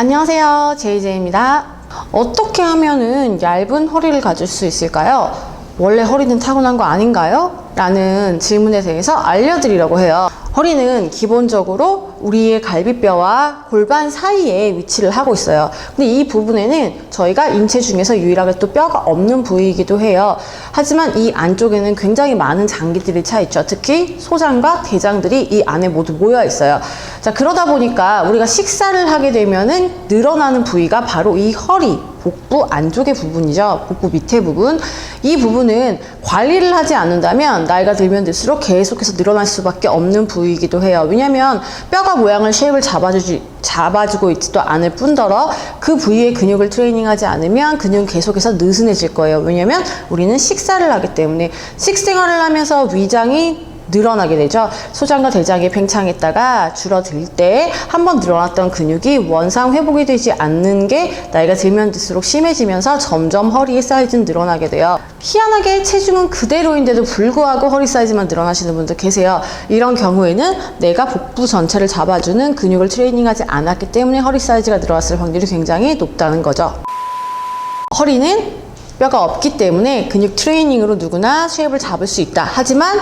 안녕하세요, 제이제이입니다. 어떻게 하면은 얇은 허리를 가질 수 있을까요? 원래 허리는 타고난 거 아닌가요? 라는 질문에 대해서 알려드리려고 해요. 허리는 기본적으로 우리의 갈비뼈와 골반 사이에 위치를 하고 있어요. 근데 이 부분에는 저희가 인체 중에서 유일하게 또 뼈가 없는 부위이기도 해요. 하지만 이 안쪽에는 굉장히 많은 장기들이 차 있죠. 특히 소장과 대장들이 이 안에 모두 모여 있어요. 자, 그러다 보니까 우리가 식사를 하게 되면은 늘어나는 부위가 바로 이 허리, 복부 안쪽의 부분이죠. 복부 밑에 부분. 이 부분은 관리를 하지 않는다면 나이가 들면 들수록 계속해서 늘어날 수밖에 없는 부위이기도 해요. 왜냐면 뼈가 모양을 쉐입을 잡아주고 있지도 않을 뿐더러 그 부위의 근육을 트레이닝하지 않으면 근육은 계속해서 느슨해질 거예요. 왜냐면 우리는 식사를 하기 때문에 식생활을 하면서 위장이 늘어나게 되죠. 소장과 대장이 팽창했다가 줄어들 때 한번 늘어났던 근육이 원상 회복이 되지 않는 게 나이가 들면 들수록 심해지면서 점점 허리의 사이즈는 늘어나게 돼요. 희한하게 체중은 그대로인데도 불구하고 허리 사이즈만 늘어나시는 분들 계세요. 이런 경우에는 내가 복부 전체를 잡아주는 근육을 트레이닝하지 않았기 때문에 허리 사이즈가 늘어났을 확률이 굉장히 높다는 거죠. 허리는 뼈가 없기 때문에 근육 트레이닝으로 누구나 쉐입을 잡을 수 있다. 하지만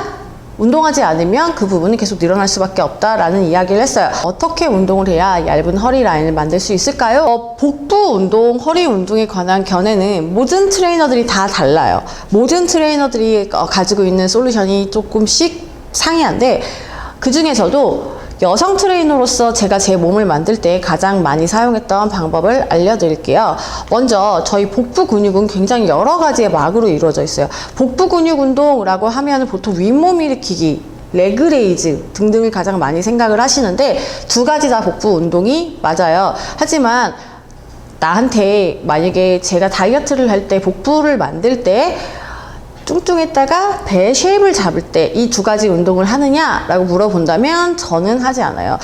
운동하지 않으면 그 부분은 계속 늘어날 수밖에 없다라는 이야기를 했어요. 어떻게 운동을 해야 얇은 허리 라인을 만들 수 있을까요? 복부 운동, 허리 운동에 관한 견해는 모든 트레이너들이 다 달라요. 모든 트레이너들이 가지고 있는 솔루션이 조금씩 상이한데 그 중에서도 여성 트레이너로서 제가 제 몸을 만들 때 가장 많이 사용했던 방법을 알려드릴게요. 먼저 저희 복부 근육은 굉장히 여러 가지의 막으로 이루어져 있어요. 복부 근육 운동이라고 하면 보통 윗몸 일으키기, 레그레이즈 등등을 가장 많이 생각을 하시는데 두 가지 다 복부 운동이 맞아요. 하지만 나한테 만약에 제가 다이어트를 할 때 복부를 만들 때 뚱뚱했다가 배 쉐입을 잡을 때 이 두 가지 운동을 하느냐라고 물어본다면 저는 하지 않아요.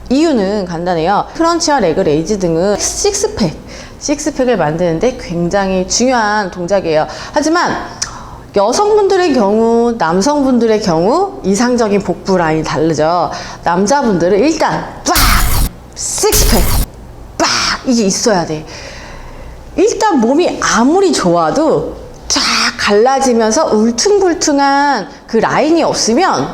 이유는 간단해요. 크런치와 레그 레이즈 등은 식스팩을 만드는데 굉장히 중요한 동작이에요. 하지만 여성분들의 경우, 남성분들의 경우 이상적인 복부 라인이 다르죠. 남자분들은 일단 빡! 식스팩! 빡! 이게 있어야 돼. 일단 몸이 아무리 좋아도 쫙 갈라지면서 울퉁불퉁한 그 라인이 없으면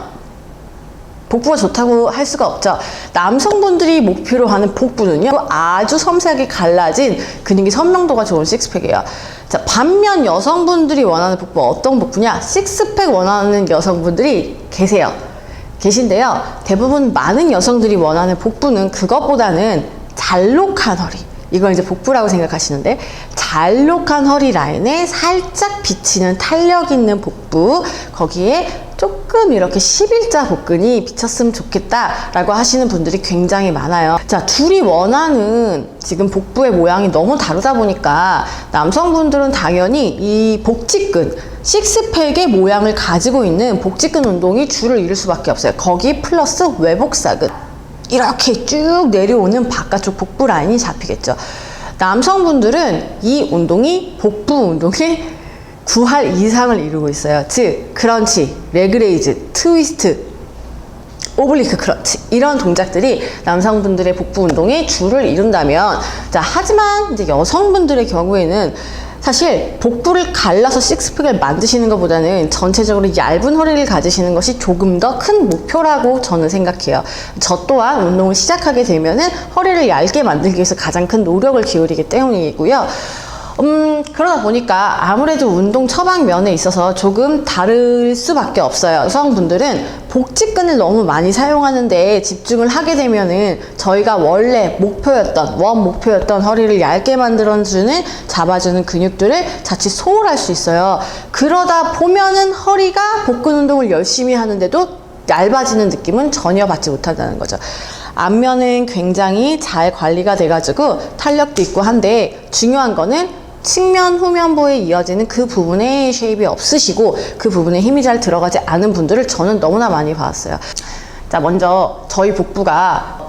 복부가 좋다고 할 수가 없죠. 남성분들이 목표로 하는 복부는요, 아주 섬세하게 갈라진 근육이 선명도가 좋은 식스팩이에요. 자, 반면 여성분들이 원하는 복부 어떤 복부냐? 식스팩 원하는 여성분들이 계신데요. 대부분 많은 여성들이 원하는 복부는 그것보다는 잘록한 허리, 이걸 이제 복부라고 생각하시는데 잘록한 허리 라인에 살짝 비치는 탄력 있는 복부, 거기에 조금 이렇게 11자 복근이 비쳤으면 좋겠다라고 하시는 분들이 굉장히 많아요. 자, 둘이 원하는 지금 복부의 모양이 너무 다르다 보니까 남성분들은 당연히 이 복직근, 식스팩의 모양을 가지고 있는 복직근 운동이 주를 이룰 수밖에 없어요. 거기 플러스 외복사근, 이렇게 쭉 내려오는 바깥쪽 복부 라인이 잡히겠죠. 남성분들은 이 운동이 복부 운동의 9할 이상을 이루고 있어요. 즉, 크런치, 레그레이즈, 트위스트, 오블리크 크런치, 이런 동작들이 남성분들의 복부 운동의 주를 이룬다면, 자, 하지만 이제 여성분들의 경우에는 사실 복부를 갈라서 식스팩을 만드시는 것보다는 전체적으로 얇은 허리를 가지시는 것이 조금 더 큰 목표라고 저는 생각해요. 저 또한 운동을 시작하게 되면은 허리를 얇게 만들기 위해서 가장 큰 노력을 기울이기 때문이고요. 그러다 보니까 아무래도 운동 처방면에 있어서 조금 다를 수밖에 없어요. 여성분들은 복직근을 너무 많이 사용하는데 집중을 하게 되면은 저희가 원래 목표였던 허리를 얇게 만들어주는, 잡아주는 근육들을 자칫 소홀할 수 있어요. 그러다 보면은 허리가 복근 운동을 열심히 하는데도 얇아지는 느낌은 전혀 받지 못한다는 거죠. 앞면은 굉장히 잘 관리가 돼가지고 탄력도 있고 한데, 중요한 거는 측면 후면부에 이어지는 그 부분에 쉐입이 없으시고 그 부분에 힘이 잘 들어가지 않은 분들을 저는 너무나 많이 봤어요. 자, 먼저 저희 복부가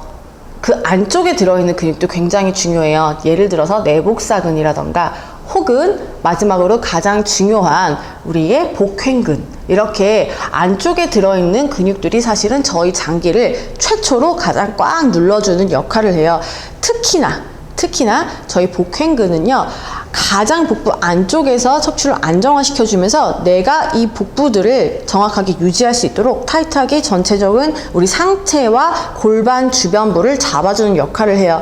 그 안쪽에 들어있는 근육도 굉장히 중요해요. 예를 들어서 내복사근이라던가 혹은 마지막으로 가장 중요한 우리의 복횡근, 이렇게 안쪽에 들어있는 근육들이 사실은 저희 장기를 최초로 가장 꽉 눌러주는 역할을 해요. 특히나 특히나 저희 복횡근은요, 가장 복부 안쪽에서 척추를 안정화시켜주면서 내가 이 복부들을 정확하게 유지할 수 있도록 타이트하게 전체적인 우리 상체와 골반 주변부를 잡아주는 역할을 해요.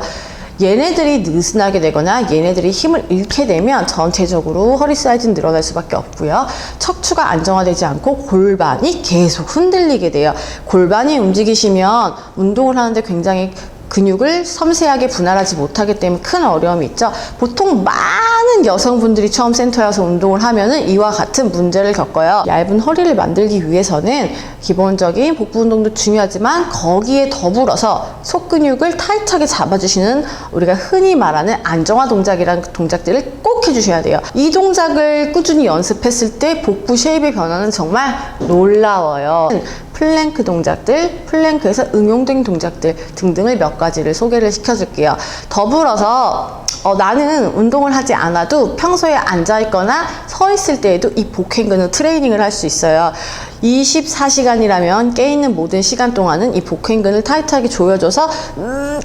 얘네들이 느슨하게 되거나 얘네들이 힘을 잃게 되면 전체적으로 허리 사이즈는 늘어날 수밖에 없고요. 척추가 안정화되지 않고 골반이 계속 흔들리게 돼요. 골반이 움직이시면 운동을 하는데 굉장히 근육을 섬세하게 분할하지 못하기 때문에 큰 어려움이 있죠. 보통 많은 여성분들이 처음 센터에 와서 운동을 하면은 이와 같은 문제를 겪어요. 얇은 허리를 만들기 위해서는 기본적인 복부 운동도 중요하지만 거기에 더불어서 속근육을 타이트하게 잡아주시는 우리가 흔히 말하는 안정화 동작이라는 동작들을 꼭 해주셔야 돼요. 이 동작을 꾸준히 연습했을 때 복부 쉐입의 변화는 정말 놀라워요. 플랭크 동작들, 플랭크에서 응용된 동작들 등등을 몇 가지를 소개를 시켜줄게요. 더불어서 나는 운동을 하지 않아도 평소에 앉아있거나 서있을 때에도 이 복횡근은 트레이닝을 할 수 있어요. 24시간이라면 깨있는 모든 시간 동안은 이 복횡근을 타이트하게 조여줘서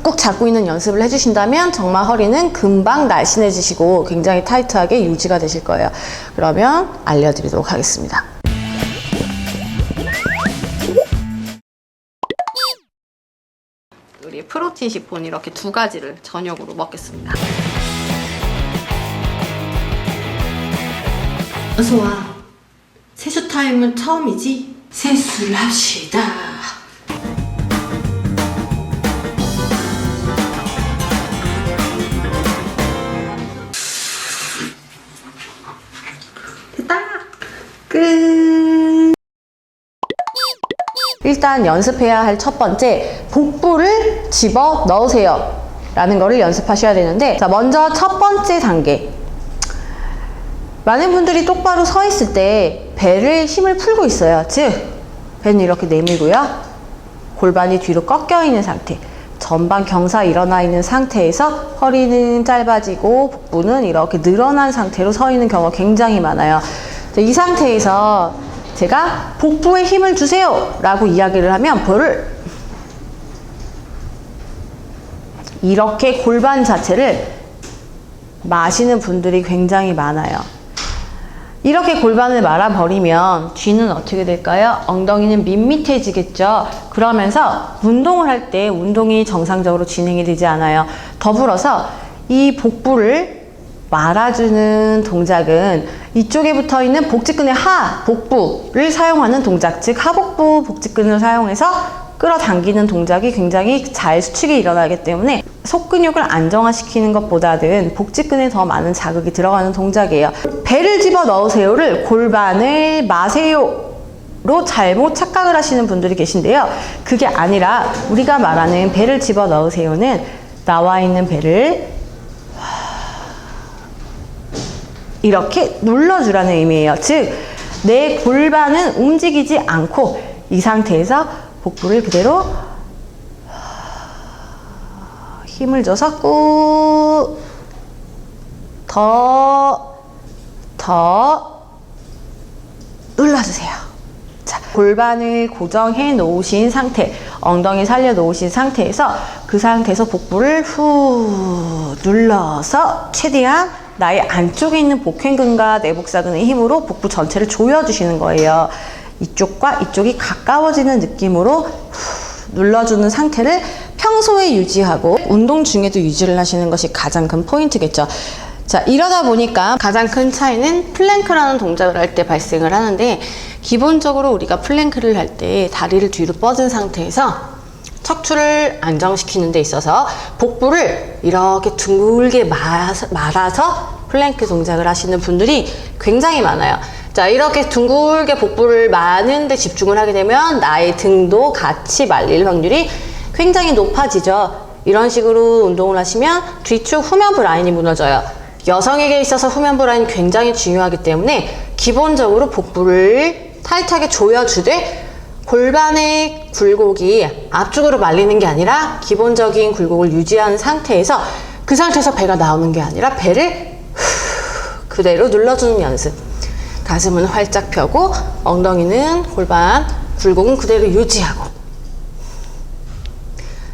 꼭 잡고 있는 연습을 해주신다면 정말 허리는 금방 날씬해지시고 굉장히 타이트하게 유지가 되실 거예요. 그러면 알려드리도록 하겠습니다. 우리 프로틴 시폰 이렇게 두 가지를 저녁으로 먹겠습니다. 어서와. 세수 타임은 처음이지? 세수를 합시다. 됐다. 끝. 일단 연습해야 할 첫 번째, 복부를 집어 넣으세요 라는 거를 연습하셔야 되는데, 자, 먼저 첫 번째 단계. 많은 분들이 똑바로 서 있을 때 배를 힘을 풀고 있어요. 즉, 배는 이렇게 내밀고요, 골반이 뒤로 꺾여 있는 상태, 전방 경사 일어나 있는 상태에서 허리는 짧아지고 복부는 이렇게 늘어난 상태로 서 있는 경우가 굉장히 많아요. 자, 이 상태에서 제가 복부에 힘을 주세요 라고 이야기를 하면 볼을 이렇게 골반 자체를 마시는 분들이 굉장히 많아요. 이렇게 골반을 말아버리면 뒤는 어떻게 될까요? 엉덩이는 밋밋해지겠죠. 그러면서 운동을 할 때 운동이 정상적으로 진행이 되지 않아요. 더불어서 이 복부를 말아주는 동작은 이쪽에 붙어 있는 복직근의 하복부를 사용하는 동작, 즉 하복부 복직근을 사용해서 끌어당기는 동작이 굉장히 잘 수축이 일어나기 때문에 속근육을 안정화시키는 것보다는 복직근에 더 많은 자극이 들어가는 동작이에요. 배를 집어 넣으세요를 골반을 마세요 로 잘못 착각을 하시는 분들이 계신데요. 그게 아니라 우리가 말하는 배를 집어 넣으세요는 나와 있는 배를 이렇게 눌러주라는 의미예요. 즉, 내 골반은 움직이지 않고 이 상태에서 복부를 그대로 힘을 줘서 꾹 더 눌러주세요. 자, 골반을 고정해 놓으신 상태, 엉덩이 살려 놓으신 상태에서 그 상태에서 복부를 후 눌러서 최대한 나의 안쪽에 있는 복횡근과 내복사근의 힘으로 복부 전체를 조여주시는 거예요. 이쪽과 이쪽이 가까워지는 느낌으로 눌러주는 상태를 평소에 유지하고 운동 중에도 유지를 하시는 것이 가장 큰 포인트겠죠. 자, 이러다 보니까 가장 큰 차이는 플랭크라는 동작을 할 때 발생을 하는데, 기본적으로 우리가 플랭크를 할 때 다리를 뒤로 뻗은 상태에서 척추를 안정시키는 데 있어서 복부를 이렇게 둥글게 말아서 플랭크 동작을 하시는 분들이 굉장히 많아요. 자, 이렇게 둥글게 복부를 마는 데 집중을 하게 되면 나의 등도 같이 말릴 확률이 굉장히 높아지죠. 이런 식으로 운동을 하시면 뒤축 후면부 라인이 무너져요. 여성에게 있어서 후면부 라인이 굉장히 중요하기 때문에 기본적으로 복부를 타이트하게 조여주되 골반의 굴곡이 앞쪽으로 말리는 게 아니라 기본적인 굴곡을 유지하는 상태에서 그 상태에서 배가 나오는 게 아니라 배를 그대로 눌러주는 연습. 가슴은 활짝 펴고 엉덩이는 골반 굴곡은 그대로 유지하고,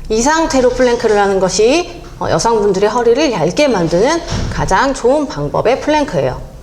이 상태로 플랭크를 하는 것이 여성분들의 허리를 얇게 만드는 가장 좋은 방법의 플랭크예요.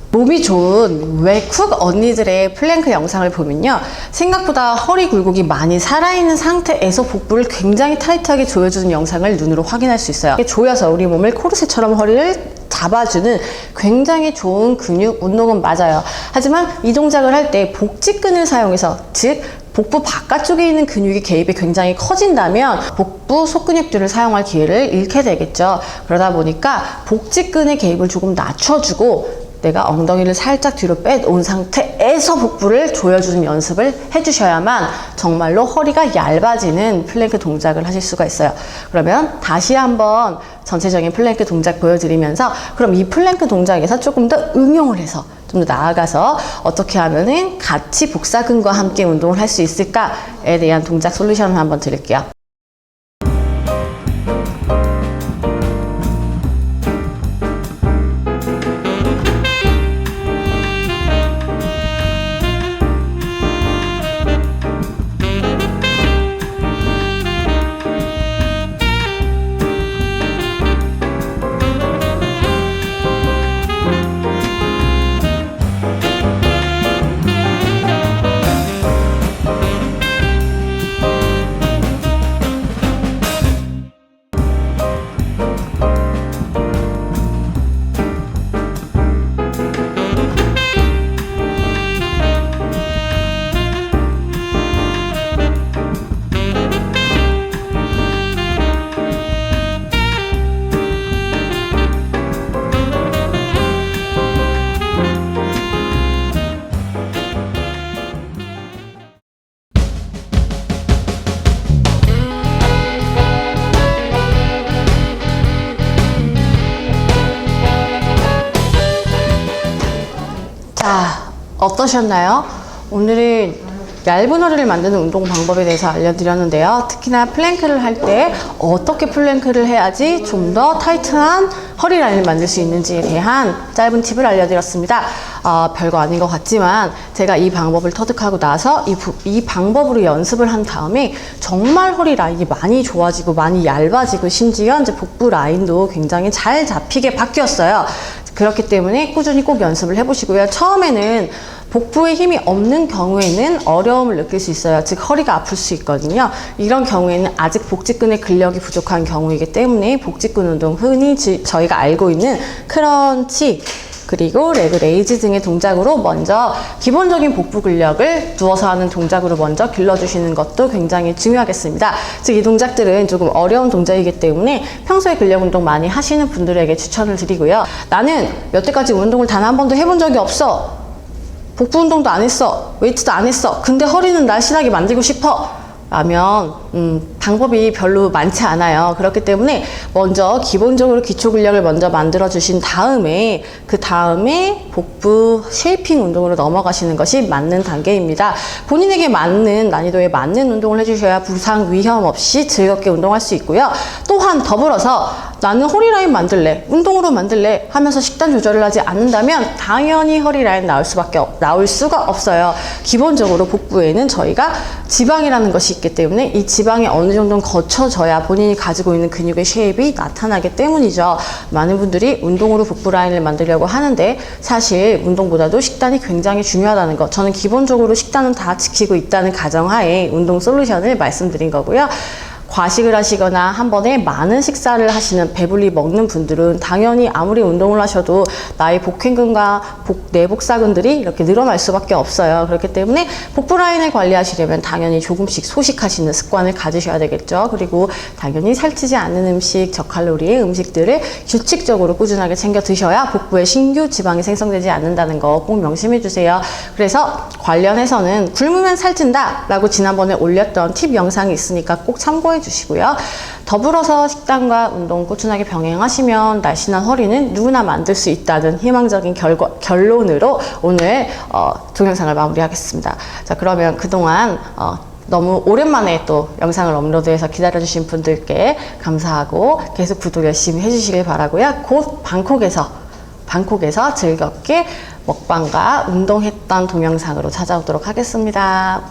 몸이 좋은 외국 언니들의 플랭크 영상을 보면요, 생각보다 허리 굴곡이 많이 살아있는 상태에서 복부를 굉장히 타이트하게 조여주는 영상을 눈으로 확인할 수 있어요. 조여서 우리 몸을 코르셋처럼 허리를 잡아주는 굉장히 좋은 근육 운동은 맞아요. 하지만 이 동작을 할 때 복직근을 사용해서, 즉 복부 바깥쪽에 있는 근육의 개입이 굉장히 커진다면 복부 속근육들을 사용할 기회를 잃게 되겠죠. 그러다 보니까 복직근의 개입을 조금 낮춰주고 내가 엉덩이를 살짝 뒤로 빼온 상태에서 복부를 조여주는 연습을 해주셔야만 정말로 허리가 얇아지는 플랭크 동작을 하실 수가 있어요. 그러면 다시 한번 전체적인 플랭크 동작 보여드리면서, 그럼 이 플랭크 동작에서 조금 더 응용을 해서 좀 더 나아가서 어떻게 하면은 같이 복사근과 함께 운동을 할 수 있을까에 대한 동작 솔루션을 한번 드릴게요. 자, 어떠셨나요? 오늘은 얇은 허리를 만드는 운동 방법에 대해서 알려드렸는데요. 특히나 플랭크를 할 때 어떻게 플랭크를 해야지 좀 더 타이트한 허리 라인을 만들 수 있는지에 대한 짧은 팁을 알려드렸습니다. 별거 아닌 것 같지만 제가 이 방법을 터득하고 나서 이 방법으로 연습을 한 다음에 정말 허리 라인이 많이 좋아지고 많이 얇아지고 심지어 이제 복부 라인도 굉장히 잘 잡히게 바뀌었어요. 그렇기 때문에 꾸준히 꼭 연습을 해보시고요. 처음에는 복부에 힘이 없는 경우에는 어려움을 느낄 수 있어요. 즉 허리가 아플 수 있거든요. 이런 경우에는 아직 복직근의 근력이 부족한 경우이기 때문에 복직근 운동, 흔히 저희가 알고 있는 크런치 그리고 레그 레이즈 등의 동작으로 먼저 기본적인 복부 근력을 누워서 하는 동작으로 먼저 길러주시는 것도 굉장히 중요하겠습니다. 즉 이 동작들은 조금 어려운 동작이기 때문에 평소에 근력 운동 많이 하시는 분들에게 추천을 드리고요. 나는 여태까지 운동을 단 한 번도 해본 적이 없어. 복부 운동도 안 했어. 웨이트도 안 했어. 근데 허리는 날씬하게 만들고 싶어. 라면 방법이 별로 많지 않아요. 그렇기 때문에 먼저 기본적으로 기초 근력을 먼저 만들어 주신 다음에 그 다음에 복부 쉐이핑 운동으로 넘어가시는 것이 맞는 단계입니다. 본인에게 맞는 난이도에 맞는 운동을 해주셔야 부상 위험 없이 즐겁게 운동할 수 있고요. 또한 더불어서 나는 허리 라인 만들래, 운동으로 만들래 하면서 식단 조절을 하지 않는다면 당연히 허리 라인 나올 수가 없어요. 기본적으로 복부에는 저희가 지방이라는 것이 있기 때문에 이 지방이 어느 정도는 거쳐져야 본인이 가지고 있는 근육의 쉐입이 나타나기 때문이죠. 많은 분들이 운동으로 복부 라인을 만들려고 하는데 사실 운동보다도 식단이 굉장히 중요하다는 것, 저는 기본적으로 식단은 다 지키고 있다는 가정하에 운동 솔루션을 말씀드린 거고요. 과식을 하시거나 한 번에 많은 식사를 하시는, 배불리 먹는 분들은 당연히 아무리 운동을 하셔도 나의 복행근과 내복사근들이 이렇게 늘어날 수밖에 없어요. 그렇기 때문에 복부 라인을 관리하시려면 당연히 조금씩 소식하시는 습관을 가지셔야 되겠죠. 그리고 당연히 살찌지 않는 음식, 저칼로리의 음식들을 규칙적으로 꾸준하게 챙겨 드셔야 복부에 신규 지방이 생성되지 않는다는 거 꼭 명심해 주세요. 그래서 관련해서는 굶으면 살찐다 라고 지난번에 올렸던 팁 영상이 있으니까 꼭 참고해 주시고요. 더불어서 식단과 운동 꾸준하게 병행하시면 날씬한 허리는 누구나 만들 수 있다는 희망적인 결론으로 오늘 동영상을 마무리하겠습니다. 자, 그러면 그동안 너무 오랜만에 또 영상을 업로드해서 기다려주신 분들께 감사하고 계속 구독 열심히 해주시길 바라고요. 곧 방콕에서 즐겁게 먹방과 운동했던 동영상으로 찾아오도록 하겠습니다.